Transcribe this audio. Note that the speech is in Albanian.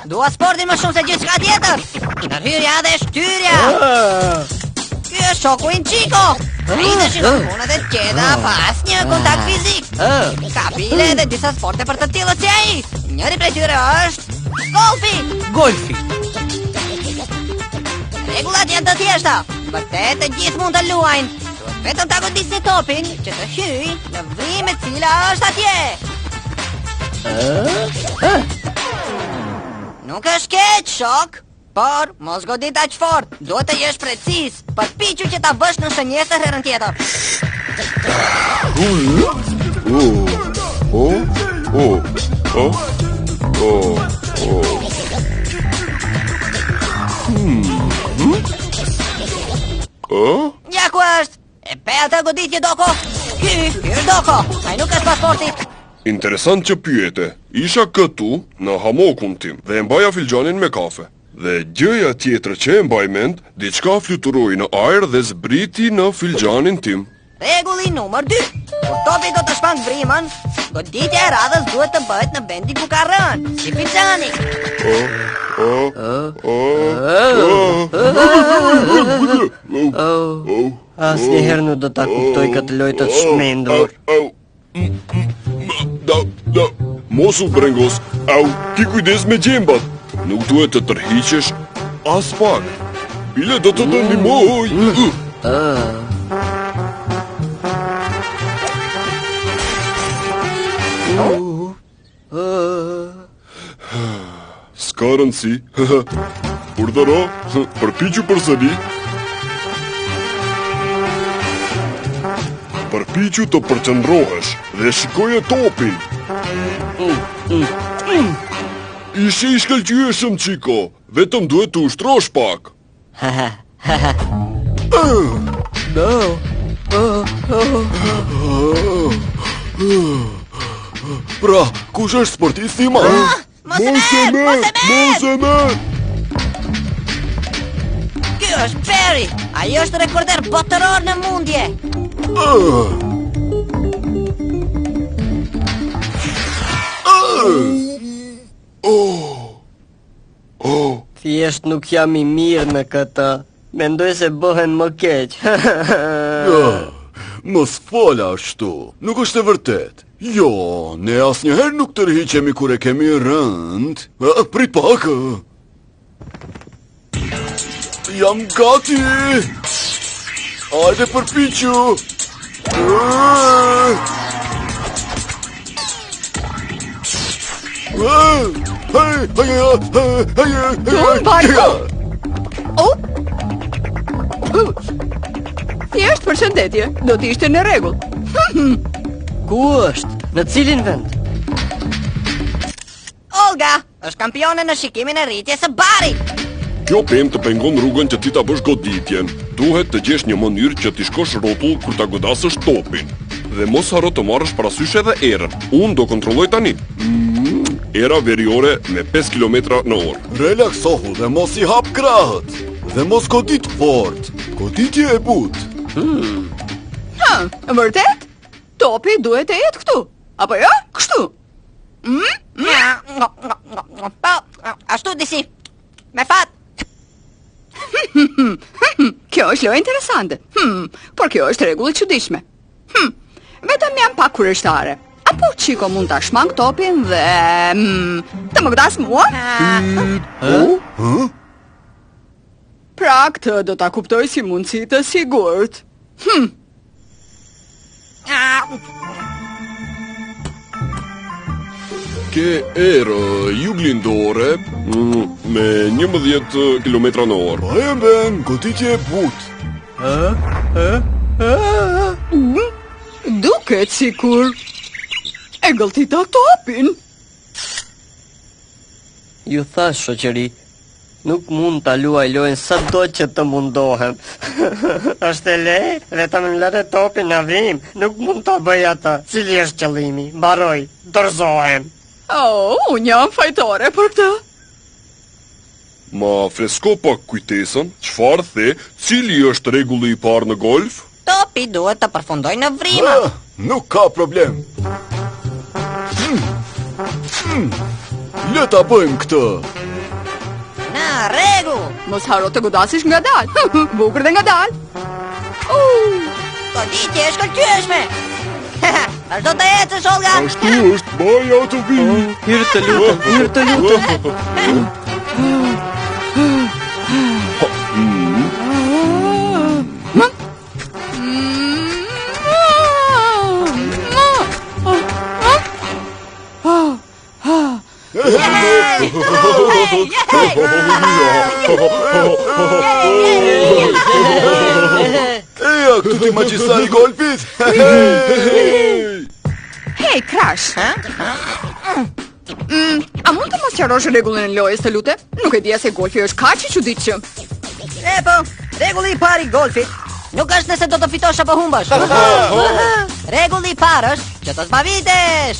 Dua sportin më shumë se gjithçka tjetër. Ndërhyrja dhe shtyrja. Ky është shoku in Chico. Ai dëshiron punët e qeta pa asnjë kontakt fizik. Ka bile dhe disa sporte për të tillë si ai. Njëri prej tyre është golfi. Rregullat janë të thjeshta. Vërtet të gjithë mund të luajnë. Duhet vetëm ta godisni topin që të hyjë në vrim e cila është atje. Nuk është keq, shok, por mos godit aq fort. Duhet të jesh precis. Përpiqu që ta bësh në shënjesë herën tjetër. Ja ku është? E pe atë goditje, Doko? Ky është Doko. Ai nuk është pasporti. Interesant që pyete. Isha këtu në hamokun tim dhe e mbaja filxhanin me kafe. Dhe gjëja tjetër që e mbaj mend, diçka fluturoi në ajër dhe zbriti në filxhanin tim. Rregulli numër 2. Kur topi do të shpang vrimën, goditja e radhës duhet të bëhet në vendin ku ka rënë, si filxhani. Asnjëherë nuk do ta kuptoj këtë lojë të shmendur. Mos u brengos. Ki kujdes me gjembat. Nuk duhet të tërhiqesh as pak. Bile do të të ndihmoj. S'ka rëndësi. Urdhëro, përpiqu përsëri. Përpiqu të përqendrohesh dhe shikoje topin. Ishe i shkëlqyeshëm, Chico. Vetëm duhet të ushtrosh pak. Pra, kush është sportisti ma? Mos e merr! Ky është Perry. Ai është rekorder botëror në mundje. Thjesht nuk jam i mirë me këtë. Mendoj se bëhem më keq. Mos fola ashtu. Nuk është e vërtet. Jo, ne asnjëherë nuk tërhiqemi kur e kemi rënd. Prit pak. Jam gati. Hajde përpiqu. Thjesht përshëndetje, do t'ishte në rregull. Ku është? Në cilin vend? Olga është kampione në shikimin e rritjes së barit. Kjo pemë të pengon rrugën që ti ta bësh goditjen. Duhet të gjesh një mënyrë që t'i shkosh rrotull kur ta godasësh topin. Dhe mos haro të marrësh parasysh edhe erën. Unë do kontrolloj tani. Era veriore me 5 km/h. Relaksohu dhe mos i hap krahët. Dhe mos godit fort. Goditje e butë. Vërtet? Topi duhet të jetë këtu. Apo jo? Kështu. Po, ashtu disi. Me fat. Kjo është lojë interesante. Por kjo është rregull e çuditshme. Vetëm jam pak kurioztare. Apo Chico mund ta shmang topin dhe të më godas mua? Pra këtë do ta kuptoj si mundësi të sigurt. Ke erë juglindore me 11 km/h. Ben, goditje e butë. Duket sikur e gëlltita topin. Ju thash, shoqëri, nuk mund ta luaj lojën sado që të mundohem. Është e lehtë, vetëm lëre topin në vrim. Nuk mund ta bëj atë. Cili është qëllimi? Mbaroj, dorëzohem. Unë jam fajtore për këtë. Ma fresko pak kujtesën, çfarë the, cili është rregulli i parë në golf? Topi duhet të përfundoj në vrimë. Nuk ka problem. Le ta bëjmë këtë. Mos haro të godasish nga dal. Bukur dhe nga dal. Goditje e shkëlqyeshme. Vazhdo të ecësh, Olga. Ashtu është, baja të vi. Hyrë të lutem, hyrë të lutem. Eja, këtu ti magjistari golfit! Hej, Crash. A mund të mos qarosh rregullin e lojës të lutem? Nuk e dija se golfi është kaq i çuditshëm. Po, rregulli i parë i golfit nuk është nëse do të fitosh apo humbash. Rregulli i parë është që të zbavitesh.